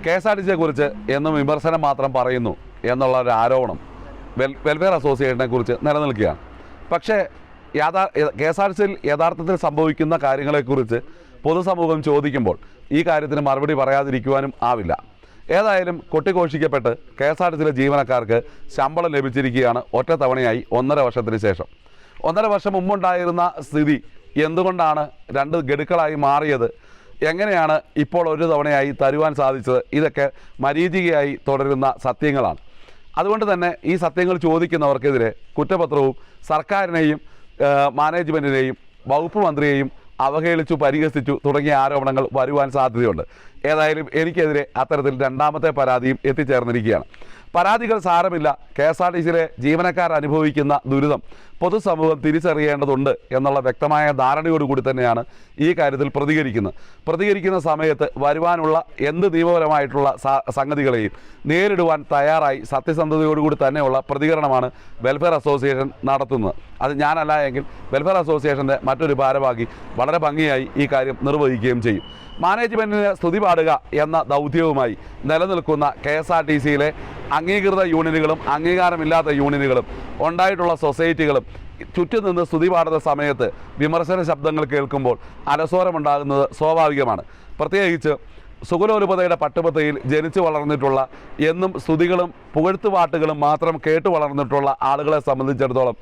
KSRTCയെക്കുറിച്ച് എന്നും വിമർശനം മാത്രം പറയുന്നു എന്നുള്ള ഒരു ആരോപണം വെൽഫെയർ അസോസിയേഷനെ കുറിച്ച് നിലനിൽക്കുകയാണ്. പക്ഷേ KSRTCയിൽ യഥാർത്ഥത്തിൽ സംഭവിക്കുന്ന കാര്യങ്ങളെക്കുറിച്ച് പൊതുസമൂഹം ചോദിക്കുമ്പോൾ ഈ കാര്യത്തിന് മറുപടി പറയാതിരിക്കുവാനും ആവില്ല. ഏതായാലും കൊട്ടിഘോഷിക്കപ്പെട്ട് KSRTCയിലെ ജീവനക്കാർക്ക് ശമ്പളം ലഭിച്ചിരിക്കുകയാണ് ഒറ്റത്തവണയായി 1.5 വർഷത്തിന് ശേഷം. 1.5 വർഷം മുമ്പുണ്ടായിരുന്ന സ്ഥിതി എന്തുകൊണ്ടാണ് 2 ഗഡുക്കളായി മാറിയത്, എങ്ങനെയാണ് ഇപ്പോൾ ഒരു തവണയായി തരുവാൻ സാധിച്ചത്, ഇതൊക്കെ മരീചികയായി തുടരുന്ന സത്യങ്ങളാണ്. അതുകൊണ്ട് തന്നെ ഈ സത്യങ്ങൾ ചോദിക്കുന്നവർക്കെതിരെ കുറ്റപത്രവും സർക്കാരിനെയും മാനേജ്മെൻറ്റിനെയും വകുപ്പ് മന്ത്രിയെയും അവഹേളിച്ചു പരിഹസിച്ചു തുടങ്ങിയ ആരോപണങ്ങൾ വരുവാൻ സാധ്യതയുണ്ട്. ഏതായാലും എനിക്കെതിരെ അത്തരത്തിൽ 2ാമത്തെ പരാതിയും എത്തിച്ചേർന്നിരിക്കുകയാണ്. പരാതികൾ സാരമില്ല, KSRTCയിലെ ജീവനക്കാർ അനുഭവിക്കുന്ന ദുരിതം പൊതുസമൂഹം തിരിച്ചറിയേണ്ടതുണ്ട് എന്നുള്ള വ്യക്തമായ ധാരണയോടുകൂടി തന്നെയാണ് ഈ കാര്യത്തിൽ പ്രതികരിക്കുന്ന സമയത്ത് വരുവാനുള്ള എന്ത് നിയമപരമായിട്ടുള്ള സംഗതികളെയും നേരിടുവാൻ തയ്യാറായി സത്യസന്ധതയോടുകൂടി തന്നെയുള്ള പ്രതികരണമാണ് വെൽഫെയർ അസോസിയേഷൻ നടത്തുന്നത്. അത് ഞാനല്ല എങ്കിൽ വെൽഫെയർ അസോസിയേഷൻ്റെ മറ്റൊരു ഭാരവാഹി വളരെ ഭംഗിയായി ഈ കാര്യം നിർവഹിക്കുകയും ചെയ്യും. മാനേജ്മെൻറ്റിന് സ്തുതി പാടുക എന്ന ദൗത്യവുമായി നിലനിൽക്കുന്ന KSRTCയിലെ അംഗീകൃത യൂണിയനുകളും അംഗീകാരമില്ലാത്ത യൂണിയനുകളും ഉണ്ടായിട്ടുള്ള സൊസൈറ്റികളും ചുറ്റും നിന്ന് സ്തുതി പാടുന്ന സമയത്ത് വിമർശന ശബ്ദങ്ങൾ കേൾക്കുമ്പോൾ അലസോരമുണ്ടാകുന്നത് സ്വാഭാവികമാണ്. പ്രത്യേകിച്ച് സുഗലോലുപതയുടെ പട്ടുപത്തയിൽ ജനിച്ചു വളർന്നിട്ടുള്ള എന്നും സ്തുതികളും പുകഴ്ത്തുപാട്ടുകളും മാത്രം കേട്ടു വളർന്നിട്ടുള്ള ആളുകളെ സംബന്ധിച്ചിടത്തോളം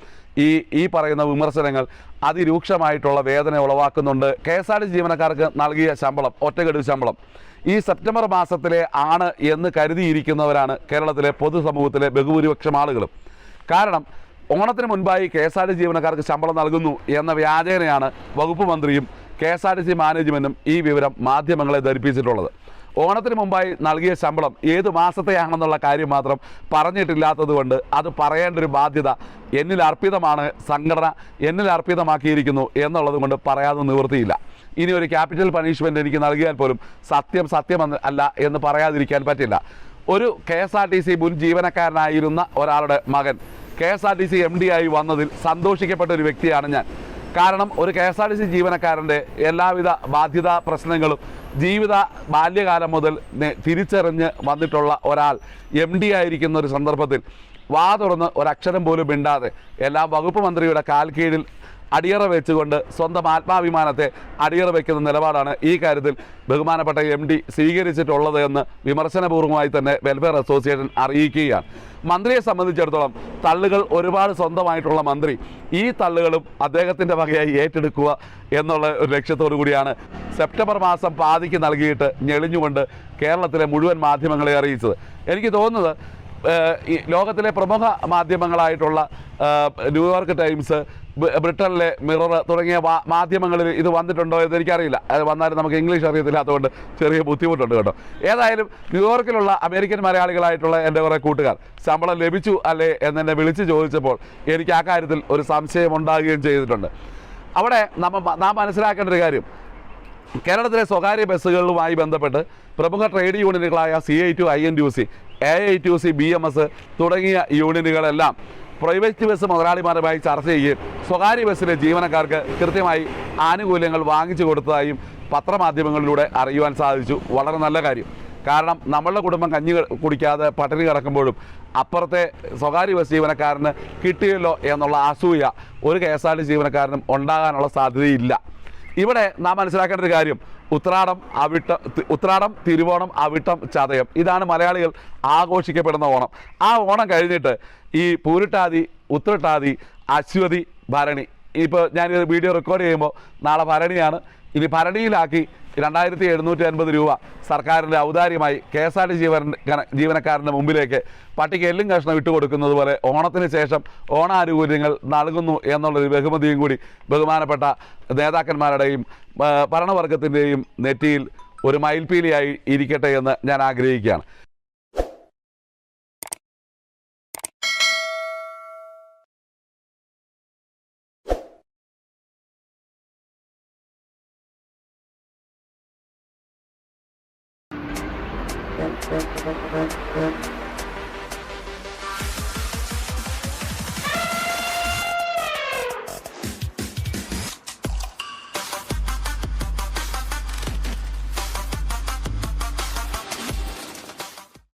ഈ പറയുന്ന വിമർശനങ്ങൾ അതിരൂക്ഷമായിട്ടുള്ള വേദന ഉളവാക്കുന്നുണ്ട്. KSRTC ജീവനക്കാർക്ക് നൽകിയ ശമ്പളം, ഒറ്റഗഡു ശമ്പളം ഈ സെപ്റ്റംബർ മാസത്തിലെ ആണ് എന്ന് കരുതിയിരിക്കുന്നവരാണ് കേരളത്തിലെ പൊതുസമൂഹത്തിലെ ബഹുഭൂരിപക്ഷം ആളുകളും. കാരണം ഓണത്തിന് മുൻപായി KSRTC ജീവനക്കാർക്ക് ശമ്പളം നൽകുന്നു എന്ന വ്യാജേനയാണ് വകുപ്പ് മന്ത്രിയും KSRTC മാനേജ്മെൻറ്റും ഈ വിവരം മാധ്യമങ്ങളെ ധരിപ്പിച്ചിട്ടുള്ളത്. ഓണത്തിന് മുമ്പായി നൽകിയ ശമ്പളം ഏത് മാസത്തെയാണെന്നുള്ള കാര്യം മാത്രം പറഞ്ഞിട്ടില്ലാത്തതുകൊണ്ട് അത് പറയേണ്ട ഒരു ബാധ്യത എന്നിൽ അർപ്പിതമാണ്, സംഘടന എന്നിൽ അർപ്പിതമാക്കിയിരിക്കുന്നു എന്നുള്ളത് കൊണ്ട് പറയാതെ നിവൃത്തിയില്ല. ഇനി ഒരു ക്യാപിറ്റൽ പണിഷ്മെൻ്റ് എനിക്ക് നൽകിയാൽ പോലും സത്യം അല്ല എന്ന് പറയാതിരിക്കാൻ പറ്റില്ല. ഒരു KSRTC മുൻ ജീവനക്കാരനായിരുന്ന ഒരാളുടെ മകൻ KSRTC MD ആയി വന്നതിൽ സന്തോഷിക്കപ്പെട്ട ഒരു വ്യക്തിയാണ് ഞാൻ. കാരണം ഒരു KSRTC ജീവനക്കാരൻ്റെ എല്ലാവിധ ബാധ്യതാ പ്രശ്നങ്ങളും ജീവിത ബാല്യകാലം മുതൽ തിരിച്ചറിഞ്ഞ് വന്നിട്ടുള്ള ഒരാൾ MD ആയിരിക്കുന്ന ഒരു സന്ദർഭത്തിൽ വാ തുറന്ന് ഒരക്ഷരം പോലും മിണ്ടാതെ എല്ലാ വകുപ്പ് മന്ത്രിയുടെ കാൽ കീഴിൽ അടിയറ വെച്ചുകൊണ്ട് സ്വന്തം ആത്മാഭിമാനത്തെ അടിയറ വയ്ക്കുന്ന നിലപാടാണ് ഈ കാര്യത്തിൽ ബഹുമാനപ്പെട്ട MD സ്വീകരിച്ചിട്ടുള്ളത് എന്ന് വിമർശനപൂർവ്വമായി തന്നെ വെൽഫെയർ അസോസിയേഷൻ അറിയിക്കുകയാണ്. മന്ത്രിയെ സംബന്ധിച്ചിടത്തോളം തള്ളുകൾ ഒരുപാട് സ്വന്തമായിട്ടുള്ള മന്ത്രി ഈ തള്ളുകളും അദ്ദേഹത്തിൻ്റെ വകയായി ഏറ്റെടുക്കുക എന്നുള്ള ഒരു ലക്ഷ്യത്തോടു കൂടിയാണ് സെപ്റ്റംബർ മാസം പാതിക്ക് നൽകിയിട്ട് ഞെളിഞ്ഞുകൊണ്ട് കേരളത്തിലെ മുഴുവൻ മാധ്യമങ്ങളെ അറിയിച്ചത്. എനിക്ക് തോന്നുന്നത് ലോകത്തിലെ പ്രമുഖ മാധ്യമങ്ങളായിട്ടുള്ള ന്യൂയോർക്ക് ടൈംസ്, ബ്രിട്ടനിലെ മിറർ തുടങ്ങിയ മാധ്യമങ്ങളിൽ ഇത് വന്നിട്ടുണ്ടോ എന്ന് എനിക്കറിയില്ല. അത് വന്നാലും നമുക്ക് ഇംഗ്ലീഷ് അറിയത്തില്ലാത്തതുകൊണ്ട് ചെറിയ ബുദ്ധിമുട്ടുണ്ട് കേട്ടോ. ഏതായാലും ന്യൂയോർക്കിലുള്ള അമേരിക്കൻ മലയാളികളായിട്ടുള്ള എൻ്റെ കുറേ കൂട്ടുകാർ ശമ്പളം ലഭിച്ചു അല്ലേ എന്നെ വിളിച്ച് ചോദിച്ചപ്പോൾ എനിക്ക് ആ കാര്യത്തിൽ ഒരു സംശയം ഉണ്ടാകുകയും ചെയ്തിട്ടുണ്ട്. അവിടെ നാം മനസ്സിലാക്കേണ്ട ഒരു കാര്യം, കേരളത്തിലെ സ്വകാര്യ ബസ്സുകളുമായി ബന്ധപ്പെട്ട് പ്രമുഖ trade യൂണിയനുകളായ CITU, INTUC, AITUC, BMS തുടങ്ങിയ യൂണിയനുകളെല്ലാം പ്രൈവറ്റ് ബസ് മുതലാളിമാരുമായി ചർച്ച ചെയ്യുകയും സ്വകാര്യ ബസ്സിലെ ജീവനക്കാർക്ക് കൃത്യമായി ആനുകൂല്യങ്ങൾ വാങ്ങിച്ചു കൊടുത്തതായും പത്രമാധ്യമങ്ങളിലൂടെ അറിയുവാൻ സാധിച്ചു. വളരെ നല്ല കാര്യം. കാരണം നമ്മളുടെ കുടുംബം കഞ്ഞി കുടിക്കാതെ പട്ടിണി കിടക്കുമ്പോഴും അപ്പുറത്തെ സ്വകാര്യ ബസ് ജീവനക്കാരന് കിട്ടിയല്ലോ എന്നുള്ള അസൂയ ഒരു KSRTC ജീവനക്കാരനും ഉണ്ടാകാനുള്ള സാധ്യതയില്ല. ഇവിടെ നാം മനസ്സിലാക്കേണ്ട ഒരു കാര്യം, ഉത്രാടം, തിരുവോണം, അവിട്ടം, ചതയം ഇതാണ് മലയാളികൾ ആഘോഷിക്കപ്പെടുന്ന ഓണം. ആ ഓണം കഴിഞ്ഞിട്ട് ഈ പൂരിട്ടാതി, ഉത്രട്ടാതി, അശ്വതി, ഭരണി, ഇപ്പോൾ ഞാനിത് വീഡിയോ റെക്കോർഡ് ചെയ്യുമ്പോൾ നാളെ ഭരണിയാണ്. ഇനി ഭരണിയിലാക്കി 2750 രൂപ സർക്കാരിൻ്റെ ഔദാര്യമായി KSRTC ജീവനക്കാരൻ്റെ മുമ്പിലേക്ക് പട്ടിക്ക് എല്ലും കഷ്ണം ഇട്ടുകൊടുക്കുന്നത് പോലെ ഓണത്തിന് ശേഷം ഓണാനുകൂല്യങ്ങൾ നൽകുന്നു എന്നുള്ളൊരു ബഹുമതിയും കൂടി ബഹുമാനപ്പെട്ട നേതാക്കന്മാരുടെയും ഭരണവർഗത്തിൻ്റെയും നെറ്റിയിൽ ഒരു മയിൽപ്പീലിയായി ഇരിക്കട്ടെ എന്ന് ഞാൻ ആഗ്രഹിക്കുകയാണ്. Thank you.